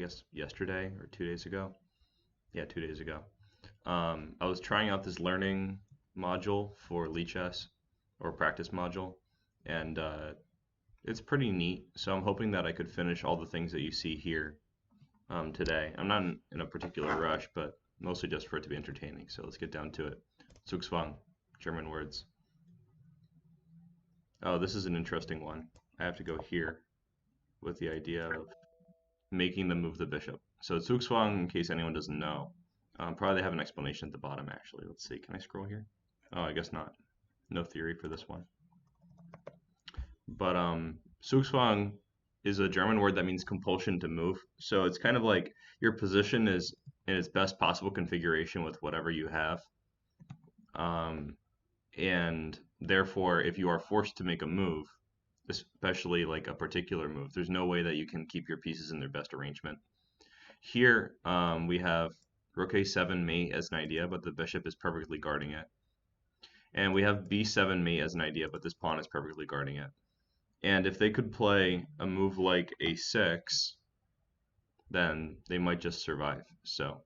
guess yesterday or 2 days ago. Yeah, 2 days ago. I was trying out this learning module for Lichess or practice module, and it's pretty neat. So I'm hoping that I could finish all the things that you see here today. I'm not in a particular rush, but mostly just for it to be entertaining. So let's get down to it. Zugzwang, German words. Oh, this is an interesting one. I have to go here with the idea of making them move the bishop. So Zugzwang, in case anyone doesn't know, probably they have an explanation at the bottom actually. Let's see, can I scroll here? Oh, I guess not. No theory for this one. But Zugzwang is a German word that means compulsion to move. So it's kind of like your position is in its best possible configuration with whatever you have. And therefore, if you are forced to make a move, especially like a particular move, there's no way that you can keep your pieces in their best arrangement. Here, we have rook a7 mate as an idea, but the bishop is perfectly guarding it. And we have b7 mate as an idea, but this pawn is perfectly guarding it. And if they could play a move like a6, then they might just survive. So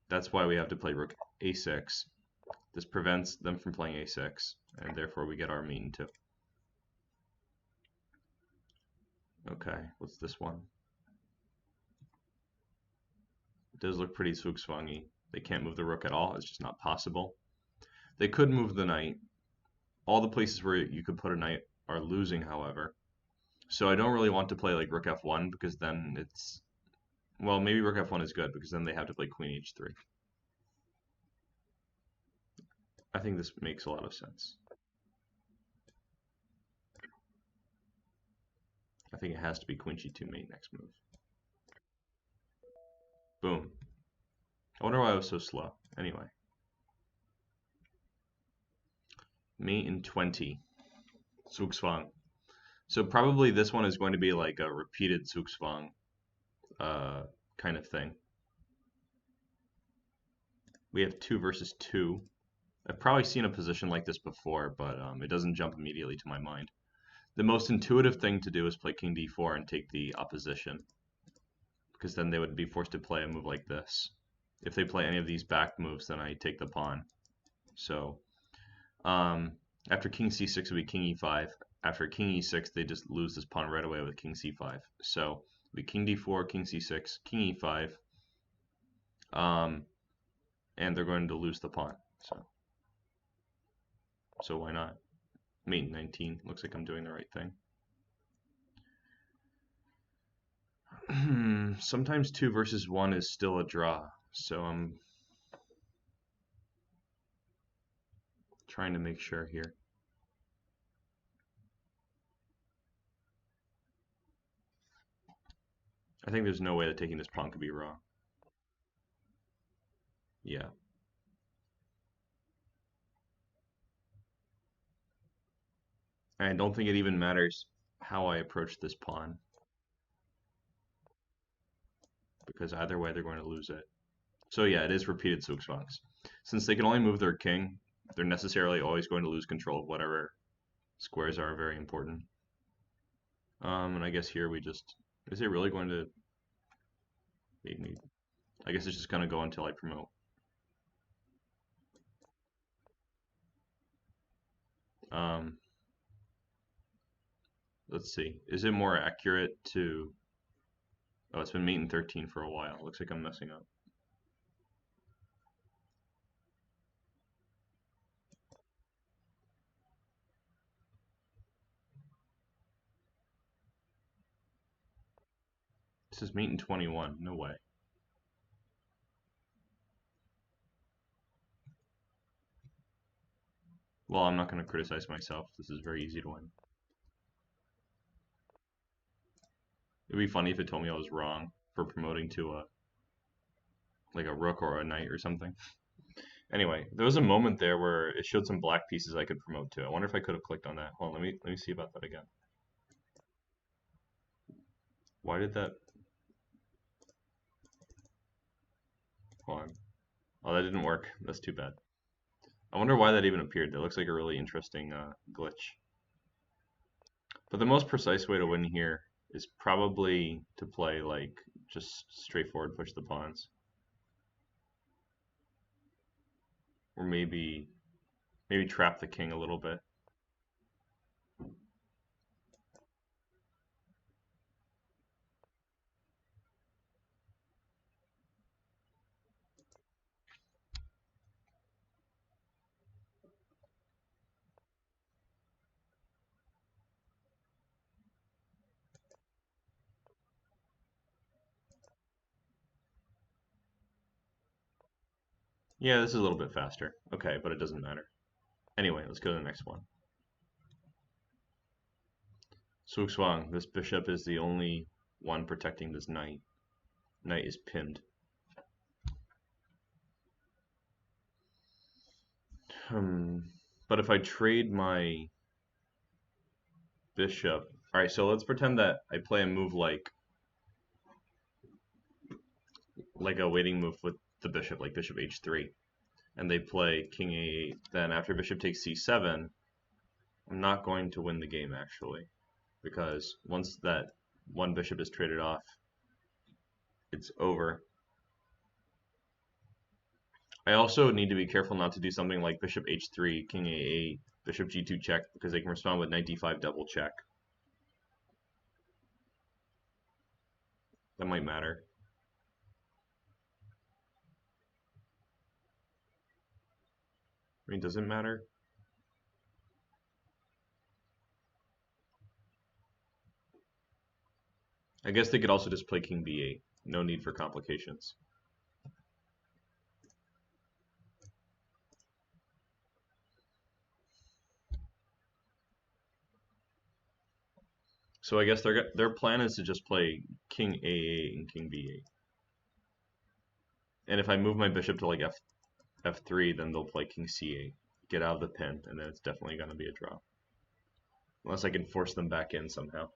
that's why we have to play rook a6. This prevents them from playing a6, and therefore we get our mean too. Okay, what's this one? It does look pretty Zugzwangy. They can't move the rook at all. It's just not possible. They could move the knight. All the places where you could put a knight are losing, however. So I don't really want to play like rook f1 because then it's... Well, maybe rook f1 is good because then they have to play queen h3. I think this makes a lot of sense. I think it has to be queen g2 mate next move. Boom. I wonder why I was so slow. Anyway. Mate in 20. Zugzwang. So probably this one is going to be like a repeated Zugzwang kind of thing. We have 2 versus 2. I've probably seen a position like this before, but it doesn't jump immediately to my mind. The most intuitive thing to do is play king d4 and take the opposition, because then they would be forced to play a move like this. If they play any of these back moves, then I take the pawn. So after king c6 would be king e5. After king e6, they just lose this pawn right away with king c5. So it would be king d4, king c6, king e5, and they're going to lose the pawn. So why not? Mate 19. Looks like I'm doing the right thing. Sometimes 2 versus 1 is still a draw, so I'm trying to make sure here. I think there's no way that taking this pawn could be wrong. Yeah. And I don't think it even matters how I approach this pawn, because either way they're going to lose it. So yeah, it is repeated Zugzwangs. Since they can only move their king, they're necessarily always going to lose control of whatever squares are very important. And I guess here we just... Is it really going to make me... I guess it's just going to go until I promote. Let's see. Is it more accurate to... Oh, it's been mate in 13 for a while. Looks like I'm messing up. This is mate in 21. No way. Well, I'm not going to criticize myself. This is very easy to win. It'd be funny if it told me I was wrong for promoting to a rook or a knight or something. Anyway, there was a moment there where it showed some black pieces I could promote to. I wonder if I could have clicked on that. Hold on, let me see about that again. Why did that? Hold on. Oh, that didn't work. That's too bad. I wonder why that even appeared. That looks like a really interesting glitch. But the most precise way to win here is probably to play like just straightforward push the pawns, or maybe trap the king a little bit. Yeah, this is a little bit faster. Okay, but it doesn't matter. Anyway, let's go to the next one. Zugzwang, this bishop is the only one protecting this knight. Knight is pinned. But if I trade my bishop, all right. So let's pretend that I play a move like a waiting move with the bishop, like bishop h3, and they play king a8. Then after bishop takes c7, I'm not going to win the game actually, because once that one bishop is traded off, it's over. I also need to be careful not to do something like bishop h3, king a8, bishop g2 check, because they can respond with knight d5 double check. That might matter. I mean, does it matter? I guess they could also just play king b8. No need for complications. So I guess their plan is to just play king a8 and king b8. And if I move my bishop to like f3, then they'll play king c8, get out of the pin, and then it's definitely going to be a draw. Unless I can force them back in somehow.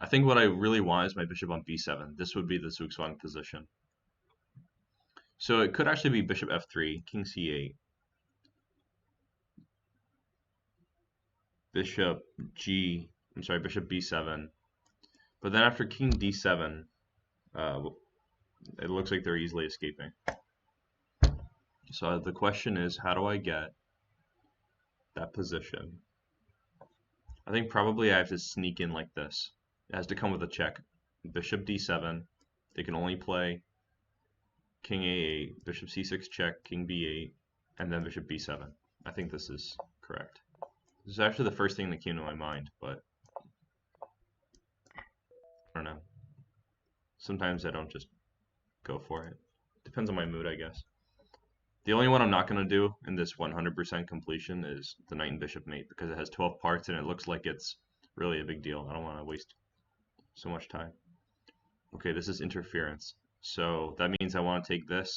I think what I really want is my bishop on b7. This would be the Zugzwang position. So it could actually be bishop f3, king c8, bishop b7. But then after king d7, it looks like they're easily escaping. So the question is, how do I get that position? I think probably I have to sneak in like this. It has to come with a check. Bishop d7. They can only play king a8, bishop c6 check, king b8, and then bishop b7. I think this is correct. This is actually the first thing that came to my mind, but I don't know. Sometimes I don't just go for it. Depends on my mood, I guess. The only one I'm not going to do in this 100% completion is the knight and bishop mate, because it has 12 parts and it looks like it's really a big deal. I don't want to waste so much time. Okay, this is interference. So that means I want to take this